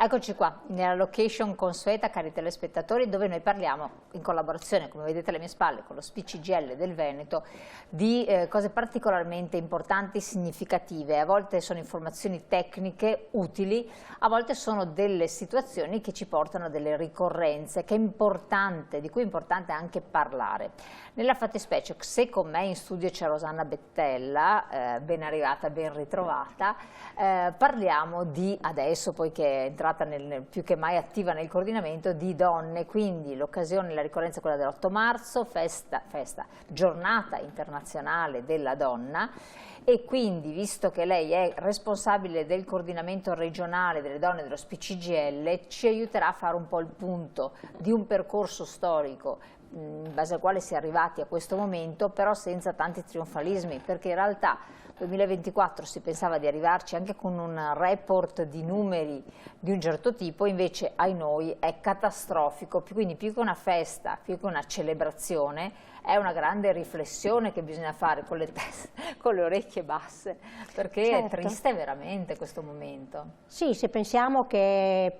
Eccoci qua, nella location consueta, cari telespettatori, dove noi parliamo in collaborazione, come vedete alle mie spalle, con lo SPCGL del Veneto, di cose particolarmente importanti e significative. A volte sono informazioni tecniche utili, a volte sono delle situazioni che ci portano a delle ricorrenze, che è importante, di cui è importante anche parlare. Nella fattispecie, se con me in studio c'è Rosanna Bettella, ben arrivata, ben ritrovata, parliamo di, adesso poiché è entrata più che mai attiva nel coordinamento, di donne, quindi l'occasione, la ricorrenza è quella dell'8 marzo, giornata internazionale della donna, e quindi, visto che lei è responsabile del coordinamento regionale delle donne dello SPCGL, ci aiuterà a fare un po' il punto di un percorso storico in base al quale si è arrivati a questo momento, però senza tanti trionfalismi, perché in realtà 2024 si pensava di arrivarci anche con un report di numeri di un certo tipo, invece ai noi è catastrofico, quindi più che una festa, più che una celebrazione, è una grande riflessione che bisogna fare con con le orecchie basse, perché certo, è triste veramente questo momento. Sì, se pensiamo che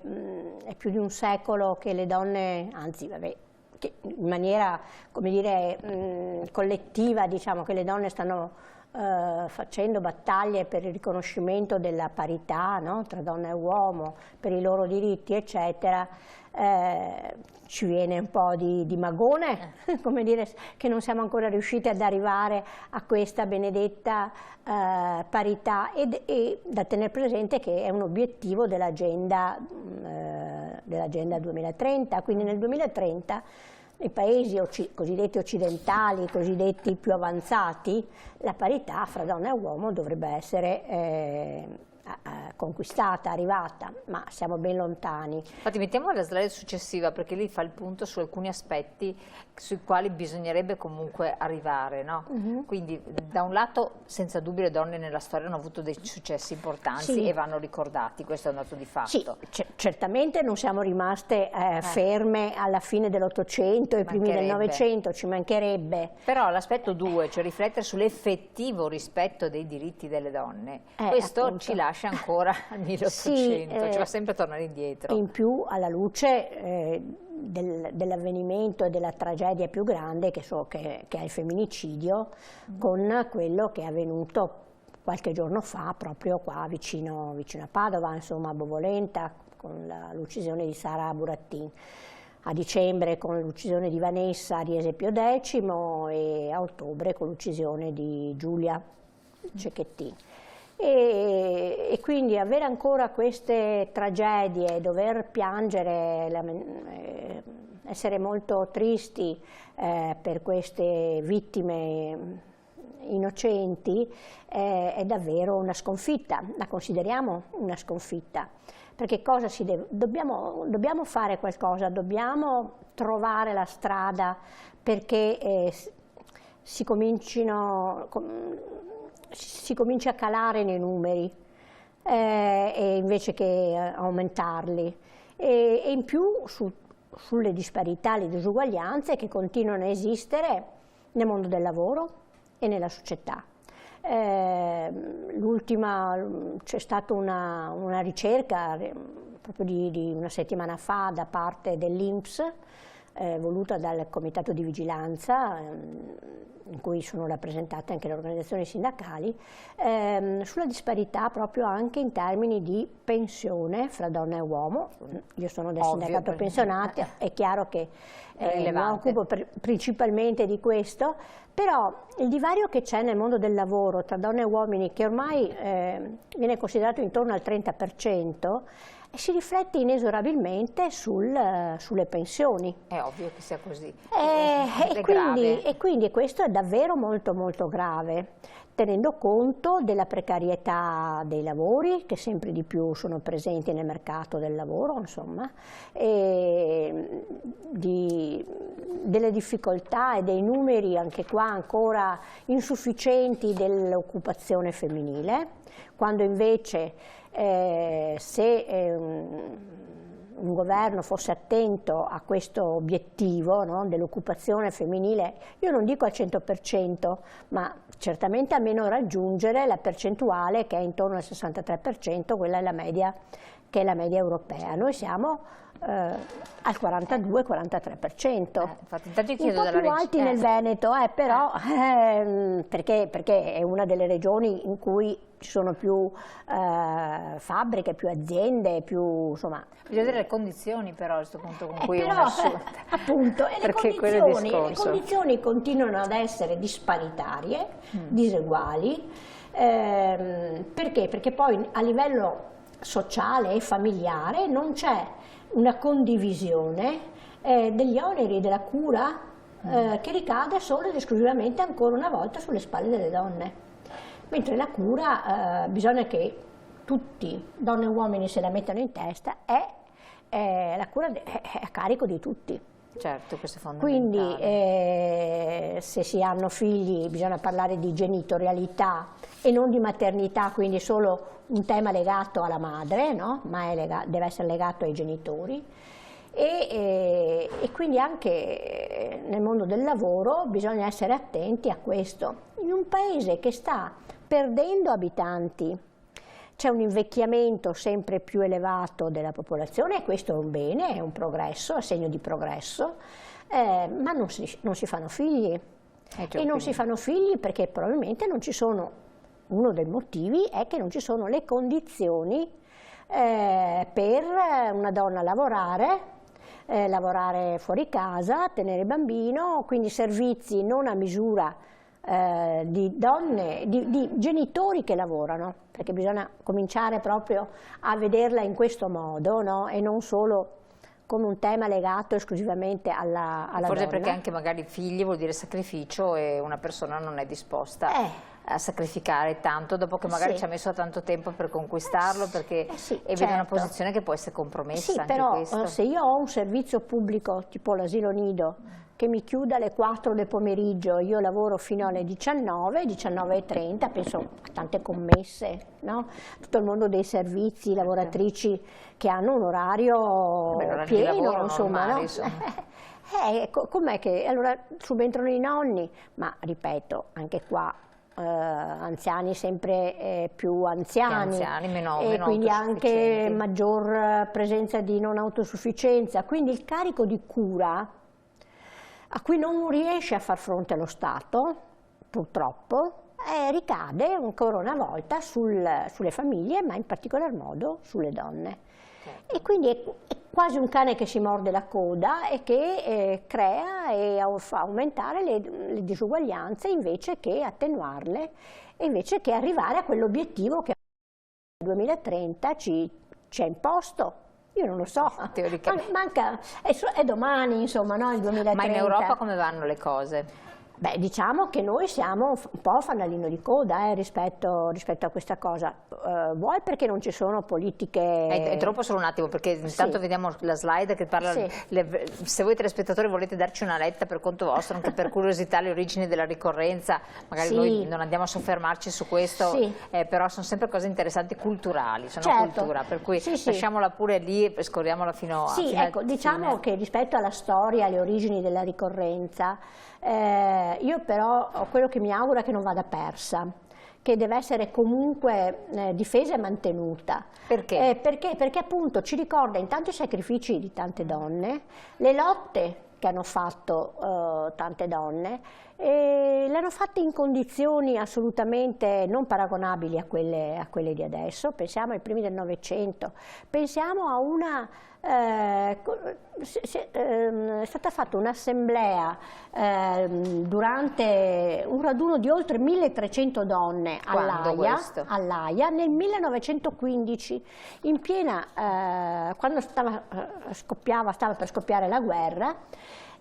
è più di un secolo che le donne, anzi vabbè, che in maniera, come dire, collettiva, diciamo che le donne stanno facendo battaglie per il riconoscimento della parità, no? Tra donna e uomo, per i loro diritti, eccetera, ci viene un po' di magone, come dire, che non siamo ancora riusciti ad arrivare a questa benedetta parità, e da tenere presente che è un obiettivo dell'agenda 2030, quindi nel 2030 nei paesi cosiddetti occidentali, cosiddetti più avanzati, la parità fra donna e uomo dovrebbe essere conquistata, arrivata, ma siamo ben lontani. Infatti mettiamo la slide successiva, perché lì fa il punto su alcuni aspetti sui quali bisognerebbe comunque arrivare, no? Quindi da un lato senza dubbio le donne nella storia hanno avuto dei successi importanti, sì, e vanno ricordati, questo è un dato di fatto. Sì, certamente non siamo rimaste ferme alla fine dell'Ottocento e primi del Novecento, ci mancherebbe. Però l'aspetto 2, cioè riflettere sull'effettivo rispetto dei diritti delle donne, questo appunto ci lascia ancora al 1800, ci va sempre a tornare indietro. In più, alla luce dell'avvenimento e della tragedia più grande che è il femminicidio, con quello che è avvenuto qualche giorno fa proprio qua vicino a Padova, insomma a Bovolenta, con l'uccisione di Sara Burattin, a dicembre con l'uccisione di Vanessa a Riese Pio X e a ottobre con l'uccisione di Giulia Cecchettin. E quindi avere ancora queste tragedie, dover piangere, essere molto tristi per queste vittime innocenti è davvero una sconfitta, la consideriamo una sconfitta, perché cosa dobbiamo fare qualcosa, dobbiamo trovare la strada perché si cominci a calare nei numeri invece che aumentarli, e in più sulle disparità, le disuguaglianze che continuano a esistere nel mondo del lavoro e nella società. C'è stata una ricerca proprio di una settimana fa da parte dell'INPS, voluta dal Comitato di Vigilanza, in cui sono rappresentate anche le organizzazioni sindacali, sulla disparità proprio anche in termini di pensione fra donna e uomo. Io sono del sindacato pensionati, è chiaro che mi occupo principalmente di questo, però il divario che c'è nel mondo del lavoro tra donne e uomini, che ormai viene considerato intorno al 30%, si riflette inesorabilmente sulle pensioni. È ovvio che sia così. E quindi questo è davvero molto molto grave, tenendo conto della precarietà dei lavori, che sempre di più sono presenti nel mercato del lavoro, insomma, e delle difficoltà e dei numeri anche qua ancora insufficienti dell'occupazione femminile, quando invece se un governo fosse attento a questo obiettivo, no, dell'occupazione femminile, io non dico al 100%, ma certamente almeno raggiungere la percentuale che è intorno al 63%, quella è la media che è la media europea. Noi siamo al 42-43%, infatti, intanto un chiedo po' più alti nel Veneto, però perché è una delle regioni in cui ci sono più fabbriche, più aziende, più insomma. Bisogna vedere le condizioni però a questo punto con cui però, uno assume. appunto, e le condizioni continuano ad essere disparitarie, diseguali, perché? Perché poi a livello sociale e familiare non c'è una condivisione degli oneri della cura che ricade solo ed esclusivamente ancora una volta sulle spalle delle donne. Mentre la cura bisogna che tutti, donne e uomini, se la mettano in testa, la cura è a carico di tutti. Certo, questo è fondamentale. Quindi se si hanno figli bisogna parlare di genitorialità e non di maternità, quindi solo un tema legato alla madre, no? Ma deve essere legato ai genitori. E quindi anche nel mondo del lavoro bisogna essere attenti a questo. In un paese che sta perdendo abitanti, c'è un invecchiamento sempre più elevato della popolazione e questo è un bene, è un progresso, è segno di progresso, ma non si fanno figli. E non si fanno figli perché probabilmente non ci sono, uno dei motivi è che non ci sono le condizioni per una donna lavorare fuori casa, tenere bambino, quindi servizi non a misura di donne, di genitori che lavorano, perché bisogna cominciare proprio a vederla in questo modo, no? E non solo come un tema legato esclusivamente alla Forse donna. perché anche magari figli vuol dire sacrificio e una persona non è disposta a sacrificare tanto dopo che magari ci ha messo tanto tempo per conquistarlo, perché vede una posizione che può essere compromessa. Sì, anche però questo. Se io ho un servizio pubblico tipo l'asilo nido che mi chiude alle 4 del pomeriggio, io lavoro fino alle 19, 19:30, penso a tante commesse, no? Tutto il mondo dei servizi, lavoratrici che hanno un orario pieno, insomma, no? Com'è che allora subentrano i nonni, ma ripeto, anche qua anziani sempre più anziani, meno quindi anche maggior presenza di non autosufficienza, quindi il carico di cura a cui non riesce a far fronte lo Stato, purtroppo, ricade ancora una volta sulle famiglie, ma in particolar modo sulle donne. Certo. E quindi è quasi un cane che si morde la coda e che crea e fa aumentare le disuguaglianze invece che attenuarle, e invece che arrivare a quell'obiettivo che nel 2030 ci ha imposto. Io non lo so, manca, è domani, insomma, no, il 2030. Ma in Europa come vanno le cose? Beh, diciamo che noi siamo un po' fanalino di coda rispetto a questa cosa. Vuoi perché non ci sono politiche... È troppo solo un attimo, perché intanto vediamo la slide che parla... se voi telespettatori volete darci una letta per conto vostro, anche per curiosità, le origini della ricorrenza, magari noi non andiamo a soffermarci su questo, però sono sempre cose interessanti, culturali, sono cultura, per cui lasciamola pure lì e scorriamola fino a... ecco, diciamo che rispetto alla storia, alle origini della ricorrenza, io però quello che mi auguro è che non vada persa, che deve essere comunque difesa e mantenuta. Perché? Perché appunto ci ricorda intanto i sacrifici di tante donne, le lotte che hanno fatto tante donne, e le hanno fatte in condizioni assolutamente non paragonabili a quelle di adesso. Pensiamo ai primi del Novecento, pensiamo a una... è stata fatta un'assemblea durante un raduno di oltre 1300 donne all'Aia nel 1915, in piena, quando stava per scoppiare la guerra,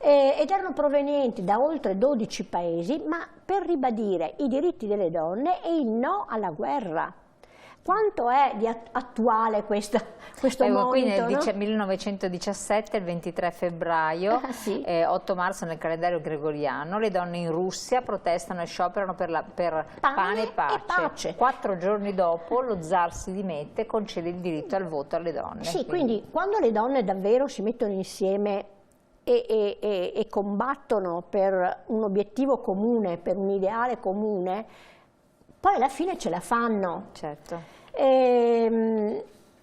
ed erano provenienti da oltre 12 paesi, ma per ribadire i diritti delle donne e il no alla guerra. Quanto è attuale questo monito? Qui nel 1917, il 23 febbraio, 8 marzo nel calendario gregoriano, le donne in Russia protestano e scioperano per pane e pace. 4 giorni dopo lo zar si dimette e concede il diritto al voto alle donne. Sì, quindi quando le donne davvero si mettono insieme e combattono per un obiettivo comune, per un ideale comune, poi alla fine ce la fanno. Certo.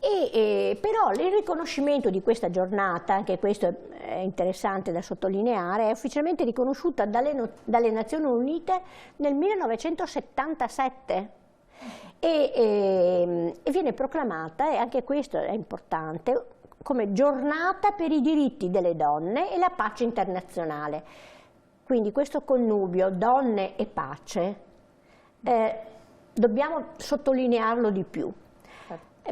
Però il riconoscimento di questa giornata, anche questo è interessante da sottolineare, è ufficialmente riconosciuta dalle Nazioni Unite nel 1977 e viene proclamata, e anche questo è importante, come giornata per i diritti delle donne e la pace internazionale. Quindi questo connubio donne e pace dobbiamo sottolinearlo di più.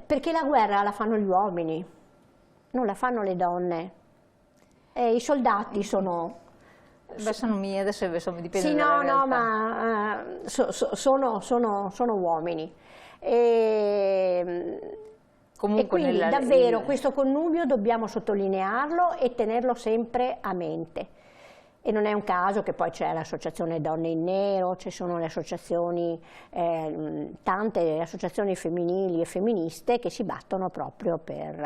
Perché la guerra la fanno gli uomini, non la fanno le donne. I soldati sono... Sono mie, adesso dipende sì, dalla realtà. no, ma sono uomini. Comunque e quindi davvero questo connubio dobbiamo sottolinearlo e tenerlo sempre a mente. E non è un caso che poi c'è l'associazione Donne in Nero, ci sono le associazioni, tante associazioni femminili e femministe che si battono proprio per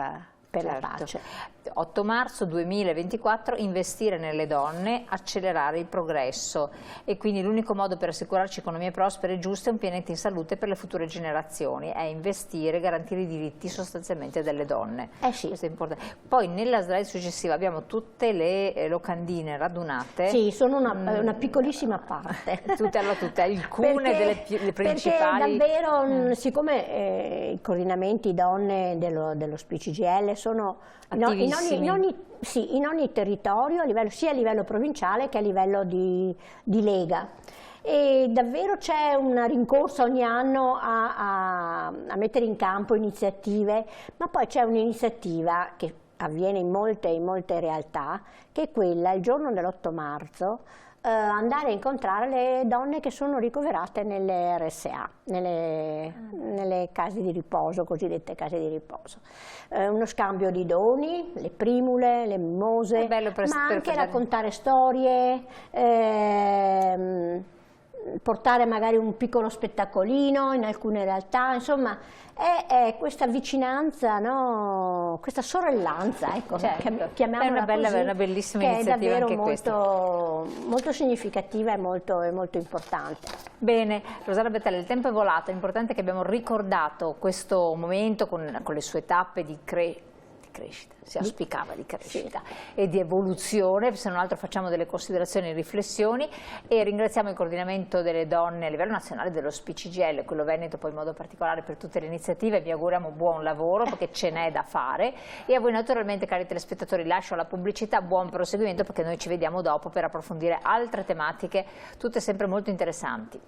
la pace. 8 marzo 2024, investire nelle donne, accelerare il progresso, e quindi l'unico modo per assicurarci economie prospere e giuste e un pianeta in salute per le future generazioni è investire, garantire i diritti sostanzialmente delle donne. Sì. Questo è importante. Poi nella slide successiva abbiamo tutte le locandine radunate. Sì, sono una piccolissima parte. tutte, alcune delle principali. Perché davvero, siccome i coordinamenti donne dello SPCGL sono in ogni territorio, sia a livello provinciale che a livello di lega. E davvero c'è una rincorsa ogni anno a mettere in campo iniziative, ma poi c'è un'iniziativa che avviene in molte realtà, che è quella, il giorno dell'8 marzo, andare a incontrare le donne che sono ricoverate nelle RSA, nelle case di riposo, cosiddette case di riposo. Uno scambio di doni, le primule, le mimose, ma anche raccontare storie, portare magari un piccolo spettacolino in alcune realtà, insomma è questa vicinanza, no? Questa sorellanza, ecco, chiamiamola così, è una bellissima iniziativa, che è davvero anche molto significativa e molto importante. Bene, Rossana Bettelli, il tempo è volato, è importante che abbiamo ricordato questo momento con le sue tappe di crescita, si auspicava di crescita e di evoluzione, se non altro facciamo delle considerazioni e riflessioni, e ringraziamo il coordinamento delle donne a livello nazionale dello SPCGL, quello Veneto poi in modo particolare per tutte le iniziative. Vi auguriamo buon lavoro perché ce n'è da fare, e a voi naturalmente, cari telespettatori, lascio la pubblicità, buon proseguimento perché noi ci vediamo dopo per approfondire altre tematiche, tutte sempre molto interessanti.